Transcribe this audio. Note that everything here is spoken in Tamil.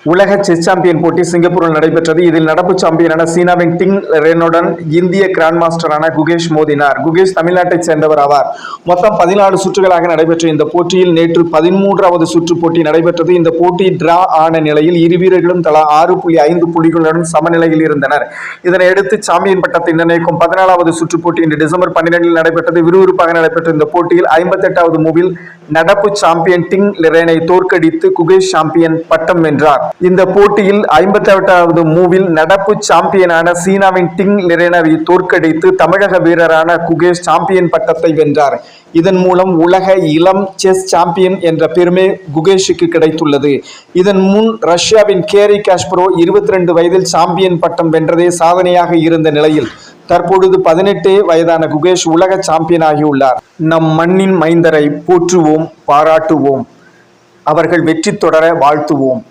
உலக செஸ் சாம்பியன் போட்டி சிங்கப்பூரில் நடைபெற்றது. இதில் நடப்பு சாம்பியனான சீனாவின் டிங் ரெனுடன் இந்திய கிராண்ட் மாஸ்டரான குகேஷ் மோதினார். குகேஷ் தமிழ்நாட்டைச் சேர்ந்தவர் ஆவார். மொத்தம் 14 சுற்றுகளாக நடைபெற்ற இந்த போட்டியில் நேற்று 13வது சுற்று போட்டி நடைபெற்றது. இந்த போட்டி டிரா ஆன நிலையில் இரு வீரர்களும் தலா 6.5 புள்ளிகளுடன் சமநிலையில் இருந்தனர். இதனையடுத்து சாம்பியன் பட்டத்தை நிர்ணயிக்கும் 14வது சுற்று போட்டி இன்று டிசம்பர் 12 நடைபெற்றது. விறுவிறுப்பாக நடைபெற்ற இந்த போட்டியில் 58வது மூவில் நடப்பு சாம்பியன் டிங் ரெனை தோற்கடித்து குகேஷ் சாம்பியன் பட்டம் வென்றார். இந்த போட்டியில் 58வது மூவில் நடப்பு சாம்பியனான சீனாவின் டிங் ரெனை தோற்கடித்து தமிழக வீரரான குகேஷ் சாம்பியன் பட்டத்தை வென்றார். இதன் மூலம் உலக இளம் செஸ் சாம்பியன் என்ற பெருமை குகேஷுக்கு கிடைத்துள்ளது. இதன் முன் ரஷ்யாவின் கேரி காஸ்பரோ 22 வயதில் சாம்பியன் பட்டம் வென்றதே சாதனையாக இருந்த நிலையில் தற்பொழுது 18 வயதான குகேஷ் உலக சாம்பியன் ஆகியுள்ளார். நம் மண்ணின் மைந்தரை போற்றுவோம், பாராட்டுவோம், அவர்கள் வெற்றி தொடர வாழ்த்துவோம்.